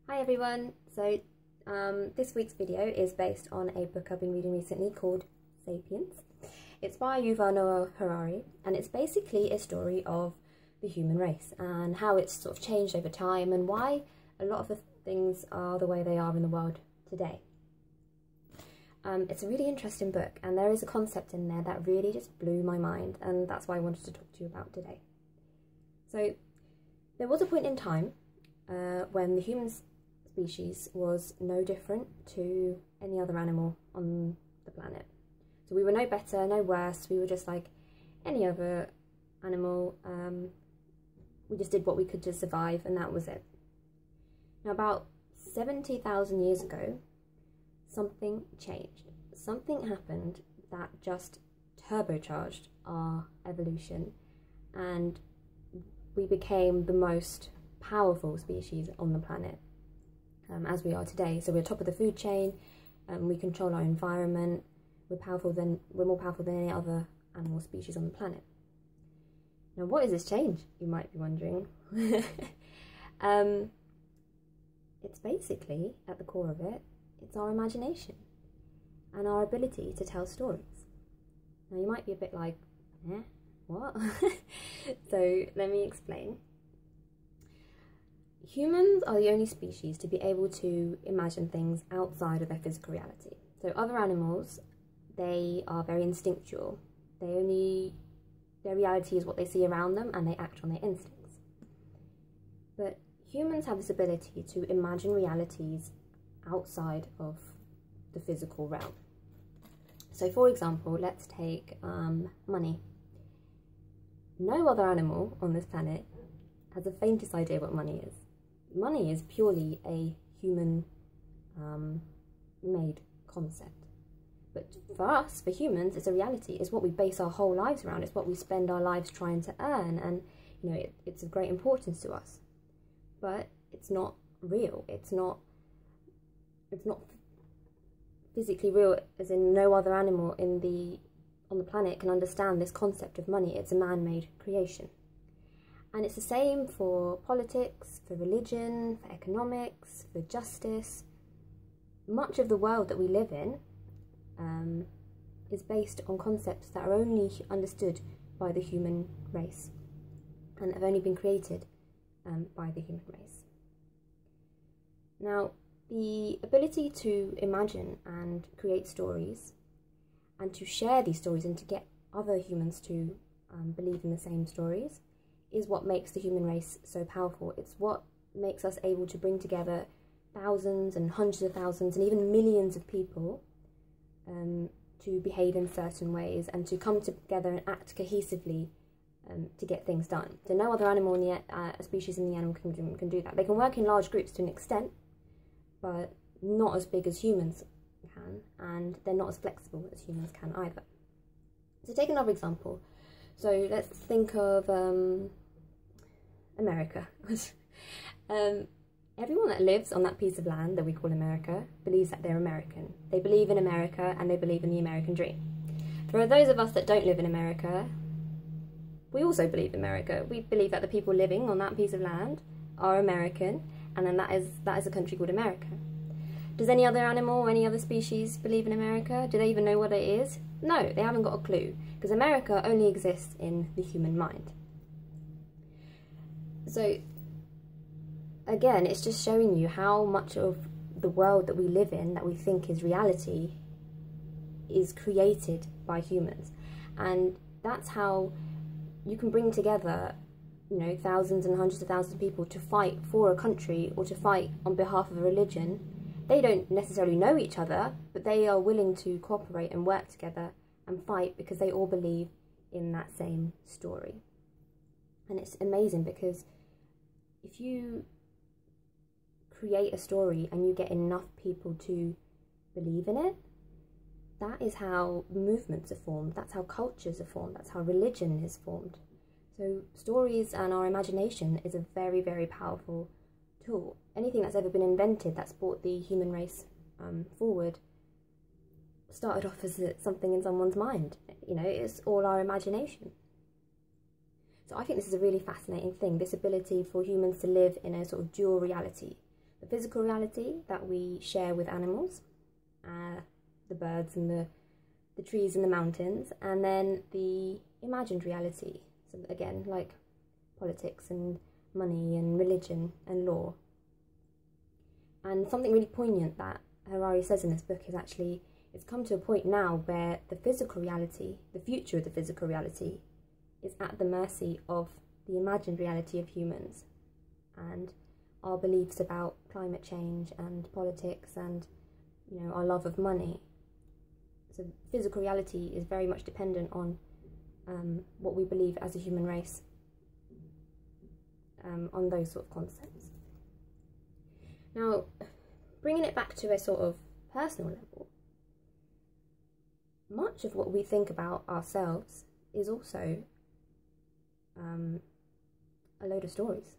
Hi everyone, this week's video is based on a book I've been reading recently called Sapiens. It's by Yuval Noah Harari, and it's basically a story of the human race and how it's sort of changed over time and why a lot of the things are the way they are in the world today. It's a really interesting book, and there is a concept in there that really just blew my mind, and that's why I wanted to talk to you about today. So there was a point in time when the human species was no different to any other animal on the planet. So we were no better, no worse, we were just like any other animal. We just did what we could to survive, and that was it. Now about 70,000 years ago, something changed. Something happened that just turbocharged our evolution, and we became the most powerful species on the planet, as we are today. So we're top of the food chain, we control our environment, we're more powerful than any other animal species on the planet. Now what is this change, you might be wondering? It's basically, at the core of it, it's our imagination and our ability to tell stories. Now you might be a bit like, what? So let me explain. Humans are the only species to be able to imagine things outside of their physical reality. So other animals, they are very instinctual. Their reality is what they see around them, and they act on their instincts. But humans have this ability to imagine realities outside of the physical realm. So for example, let's take money. No other animal on this planet has the faintest idea what money is. Money is purely a human made concept. But for us, for humans, it's a reality. It's what we base our whole lives around. It's what we spend our lives trying to earn, and you know, it's of great importance to us. But it's not real. It's not physically real, as in no other animal on the planet can understand this concept of money. It's a man-made creation. And it's the same for politics, for religion, for economics, for justice. Much of the world that we live in is based on concepts that are only understood by the human race and have only been created by the human race. Now, the ability to imagine and create stories and to share these stories and to get other humans to believe in the same stories is what makes the human race so powerful. It's what makes us able to bring together thousands and hundreds of thousands and even millions of people to behave in certain ways and to come together and act cohesively to get things done. So no other animal in the species in the animal kingdom can do that. They can work in large groups to an extent, but not as big as humans can, and they're not as flexible as humans can either. So take another example. So let's think of America. Everyone that lives on that piece of land that we call America believes that they're American. They believe in America, and they believe in the American dream. For those of us that don't live in America, we also believe in America. We believe that the people living on that piece of land are American, and then that is a country called America. Does any other animal or any other species believe in America? Do they even know what it is? No, they haven't got a clue, because America only exists in the human mind. So again, it's just showing you how much of the world that we live in, that we think is reality, is created by humans. And that's how you can bring together, you know, thousands and hundreds of thousands of people to fight for a country or to fight on behalf of a religion. They don't necessarily know each other, but they are willing to cooperate and work together and fight because they all believe in that same story. And it's amazing, because if you create a story and you get enough people to believe in it, that is how movements are formed, that's how cultures are formed, that's how religion is formed. So stories and our imagination is a very, very powerful tool. Anything that's ever been invented that's brought the human race forward started off as something in someone's mind. You know, it's all our imagination. So I think this is a really fascinating thing, this ability for humans to live in a sort of dual reality. The the physical reality that we share with animals, the birds and the trees and the mountains, and then the imagined reality, so again, like politics and money and religion and law. And something really poignant that Harari says in this book is actually, it's come to a point now where the physical reality, the future of the physical reality, is at the mercy of the imagined reality of humans and our beliefs about climate change and politics and, you know, our love of money. So physical reality is very much dependent on what we believe as a human race, on those sort of concepts. Now, bringing it back to a sort of personal level, much of what we think about ourselves is also a load of stories.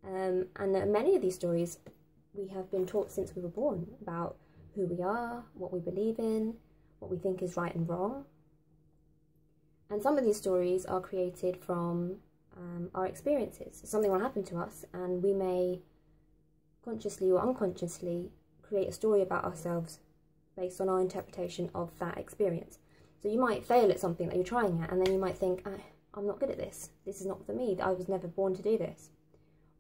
And many of these stories we have been taught since we were born about who we are, what we believe in, what we think is right and wrong. And some of these stories are created from our experiences. Something will happen to us and we may consciously or unconsciously create a story about ourselves based on our interpretation of that experience. So you might fail at something that you're trying at, and then you might think, I'm not good at this. This is not for me. I was never born to do this.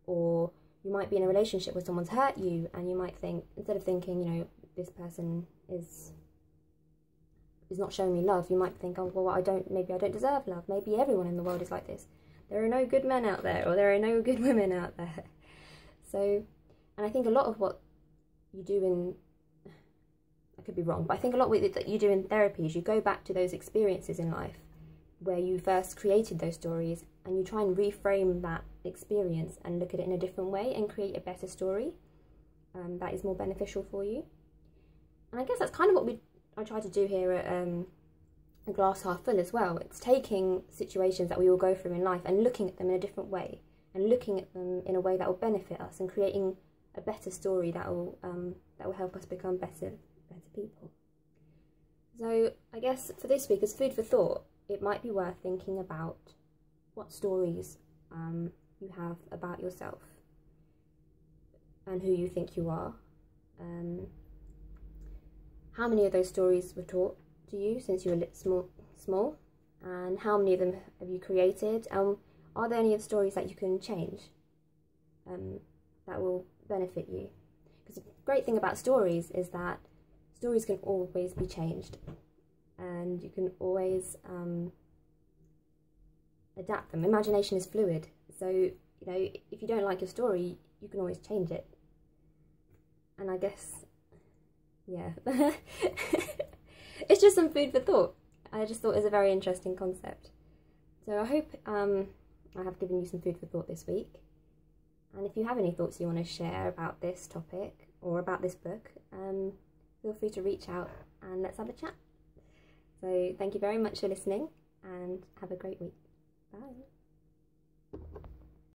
Or you might be in a relationship where someone's hurt you, and you might think, instead of thinking, you know, this person is not showing me love, you might think, oh, well, maybe I don't deserve love. Maybe everyone in the world is like this. There are no good men out there, or there are no good women out there. So, and I think a lot of what you do in, I could be wrong, but I think a lot that you do in therapy is you go back to those experiences in life where you first created those stories, and you try and reframe that experience and look at it in a different way and create a better story that is more beneficial for you. And I guess that's kind of what I try to do here at A Glass Half Full as well. It's taking situations that we all go through in life and looking at them in a different way, and looking at them in a way that will benefit us, and creating a better story that will help us become better people. So I guess for this week, as food for thought, it might be worth thinking about what stories you have about yourself and who you think you are. How many of those stories were taught to you since you were small, and how many of them have you created? Are there any of the stories that you can change that will benefit you? Because the great thing about stories is that stories can always be changed, and you can always adapt them. Imagination is fluid, so you know, if you don't like your story, you can always change it. And I guess, yeah, it's just some food for thought. I just thought it was a very interesting concept. So I hope I have given you some food for thought this week. And if you have any thoughts you want to share about this topic or about this book, feel free to reach out and let's have a chat. So thank you very much for listening, and have a great week. Bye.